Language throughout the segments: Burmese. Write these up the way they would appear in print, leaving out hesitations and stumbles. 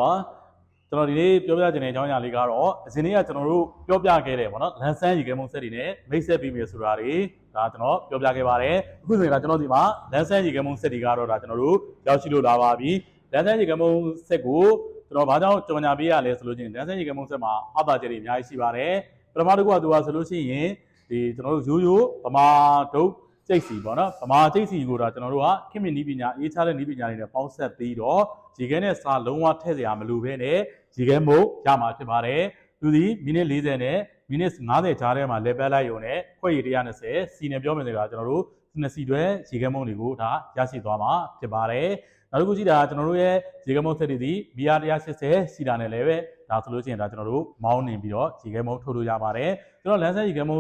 ပါကျွန်တော်ဒီနေ့ပြောပြချင်တဲ့အကြောင်းအရာလေးကတော့အစဉ်နေ့ကကျွန်တော်တို့ပြောပြခဲ့တယ်ပေါ့နော်လန်ဆန်းရေခဲမုံဆက်တွေနဲ့မိတ်ဆက်ပြီးပြီဆိုတာတွေဒါကျွန်တော်ပြောပြခဲ့ပါတယ်အခုဆိုရင်ဒါကျွန်တော်ဒီမှာလန်ဆန်းရေခဲမုံဆက်တွေကတော့ဒါကျွန်တော်တို့ရောက်ရှိလို့လာပါပြီလန်ဆန်းရေခဲမုံဆက်ကိုကျွန်တော်ဘာကြောင့်ကြော်ညာပေးရလဲဆိုလို့ချင်းလန်ဆန်းရေခဲမုံဆက်မှာအပါကျတွေအများကြီးရှိပါတယ်ပထမတစ်ခုကသူကဆိုလို့ရှိရင်ဒီကျွန်တော်တို့ရိုးရိုးဗမာဒုတ်ကျိတ်စီပေါ့နော်ဗမာကျိတ်စီကိုဒါကျွန်တော်တို့ကခင်မင်နီးပညာအေးချတဲ့နီးပညာတွေနဲ့ပေါင်းဆက်ပြီးတော့ရေခဲနဲ့စာလုံးဝထည့်စရာမလိုဘဲနဲ့ရေခဲမုံရမှာဖြစ်ပါတယ်သူဒီမိနစ်40နဲ့မိနစ်50ကြားထဲမှာလေပတ်လိုက်ရုံနဲ့ခွက်ရည်120စီနဲ့ပြောမယ်ဆိုတာကျွန်တော်တို့နှစ်စီတွဲရေခဲမုံတွေကိုဒါရရှိသွားမှာဖြစ်ပါတယ်နောက်တစ်ခုရှိတာကျွန်တော်တို့ရဲ့ရေခဲမုံဆက်တွေဒီ BR 180စီတာနဲ့လည်းပဲဒါဆိုလို့ရှိရင်ဒါကျွန်တော်တို့မောင်းနေပြီးတော့ရေခဲမုံထုတ်လို့ရပါတယ်ကျွန်တော်လမ်းဆက်ရေခဲမုံ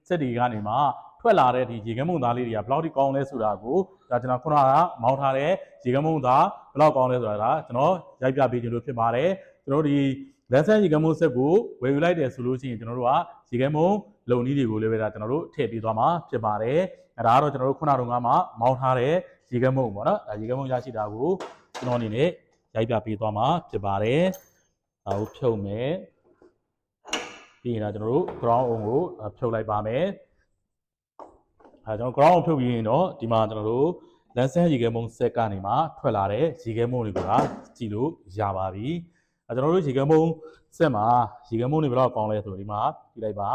ဆက်တွေကနေမှထွက်လာတဲ့ဒီရေခဲမုံသားလေးတွေကဘယ်လောက်ထိကောင်းလဲဆိုတာကိုဒါကျွန်တော်ခုနကမောင်းထားတဲ့ရေခဲမုံသားဘယ်လောက်ကောင်းလဲဆိုတာဒါကျွန်တော်ရိုက်ပြပေးခြင်းလို့ဖြစ်ပါတယ်ကျွန်တော်ဒီလန်ဆန်းရေခဲမုံဆက်ကိုဝယ်ယူလိုက်တယ်ဆိုလို့ရှိရင်ကျွန်တော်တို့ကရေခဲမုံလုံနည်းတွေကိုလည်းပဲဒါကျွန်တော်တို့ထည့်ပေးသွားမှာဖြစ်ပါတယ်အဲဒါကတော့ကျွန်တော်တို့ခုနတုန်းကမှမောင်းထားတဲ့ရေခဲမုံပေါ့နော်ဒါရေခဲမုံရရှိတာကိုကျွန်တော်အနေနဲ့ရိုက်ပြပေးသွားမှာဖြစ်ပါတယ်ဒါကိုဖြုတ်မယ်ပြီးရင်ဒါကျွန်တော်တို့ ground on ကိုဖြုတ်လိုက်ပါမယ်အဲကျွန်တော် ground on ဖြုတ်ပြီးရင်တော့ဒီမှာကျွန်တော်တို့လန်ဆန်းရေခဲမုံဆက်ကနေမှထွက်လာတဲ့ရေခဲမုံတွေကကြည့်လို့ရပါပြီကျွန်တော်တို့ရေခဲမုံဆက်မှာရေခဲမုံတွေဘယ်တော့ကောင်းလဲဆိုဒီမှာကြည့်လိုက်ပါ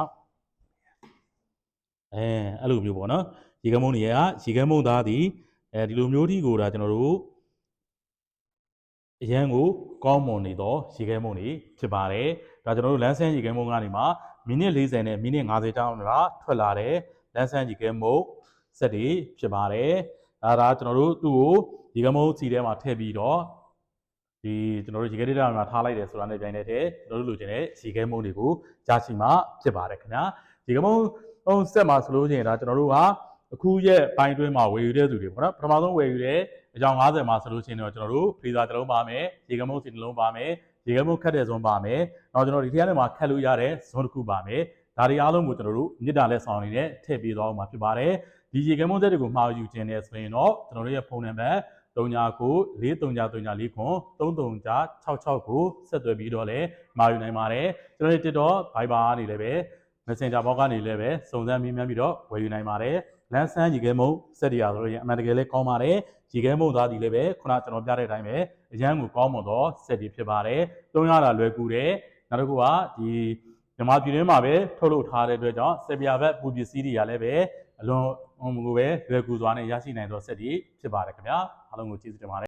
အဲ့လိုမျိုးပေါ့နော်ရေခဲမုံတွေကရေခဲမုံသားဒီဒီလိုမျိုးထိကိုဒါကျွန်တော်တို့အရန်ကိုကောင်းမွန်နေတော့ရေခဲမုံတွေဖြစ်ပါတယ်ဒါကျွန်တော်တို့လန်ဆန်းရေခဲမုံကနေမှမိနစ်40နဲ့မိနစ်50တောင်းကထွက်လာတဲ့လန်ဆန်းရေခဲမုံဆက်တွေဖြစ်ပါတယ်ဒါကျွန်တော်တို့သူ့ကိုရေခဲမုံစီထဲမှာထည့်ပြီးတော့ဒီကျွန်တော်တို့ရေခဲဒေတာမှာထားလိုက်တယ်ဆိုတာနဲ့ပြိုင်တဲ့ကျွန်တော်တို့လိုချင်တဲ့ရေခဲမုံတွေကိုကြားရှိမှဖြစ်ပါတယ်ခင်ဗျာရေခဲမုံဆက်မှာဆိုလို့ရှိရင်ဒါကျွန်တော်တို့ကအခုရဲ့ပိုင်းတွင်းမှာဝယ်ယူတဲ့သူတွေပေါ့နော်ပထမဆုံးဝယ်ယူတဲ့အကြောင်း90မှာဆိုလို့ရှိရင်တော့ကျွန်တော်တို့ဖရီဇာတစ်လုံးပါမယ်ရေခဲမုံစီတစ်လုံးပါမယ်ရေခဲမုံခတ်တဲ့ဇွန်းပါမယ်နောက်ကျွန်တော်ဒီထက်ထဲမှာခတ်လို့ရတဲ့ဇွန်းတစ်ခုပါမယ်ဒါတွေအားလုံးကိုကျွန်တော်တို့မြစ်တာလက်ဆောင်လေးနဲ့ထည့်ပေးသွားအောင်မှာဖြစ်ပါတယ်ဒီရေခဲမုံဆက်တွေကိုမှာယူခြင်းနဲ့ဆိုရင်တော့ကျွန်တော်တို့ရဲ့ဖုန်းနံပါတ်39934343ကိုဆက်သွယ်ပြီးတော့လည်းမှာယူနိုင်ပါတယ်ကျွန်တော်တို့ TikTok Viber ကနေလည်းပဲ Messenger ဘောက်ကနေလည်းပဲစုံစမ်းမေးမြန်းပြီးတော့ဝယ်ယူနိုင်ပါတယ်လန်ဆန်းရေခဲမုံဆက်တရားဆိုရင်အမှန်တကယ်လည်းကောင်းပါတယ်ရေခဲမုံသားဒီလည်းပဲခုနကျွန်တော်ပြတဲ့အတိုင်းပဲအရန်ကိုကောင်းမွန်သောဆက်တွေဖြစ်ပါတယ်သုံးရတာလွယ်ကူတယ်နောက်တစ်ခုကဒီမြန်မာပြည်တွင်းမှာပဲထုတ်လုပ်ထားတဲ့အတွက်ကြောင့်ဆက်ပြဘက်ပူပစ္စည်းတွေကလည်းပဲအလွန်ကိုပဲလွယ်ကူစွာနဲ့ရရှိနိုင်သောဆက်တွေဖြစ်ပါတယ်ခင်ဗျာအားလုံးကိုကျေးဇူးတင်ပါတယ်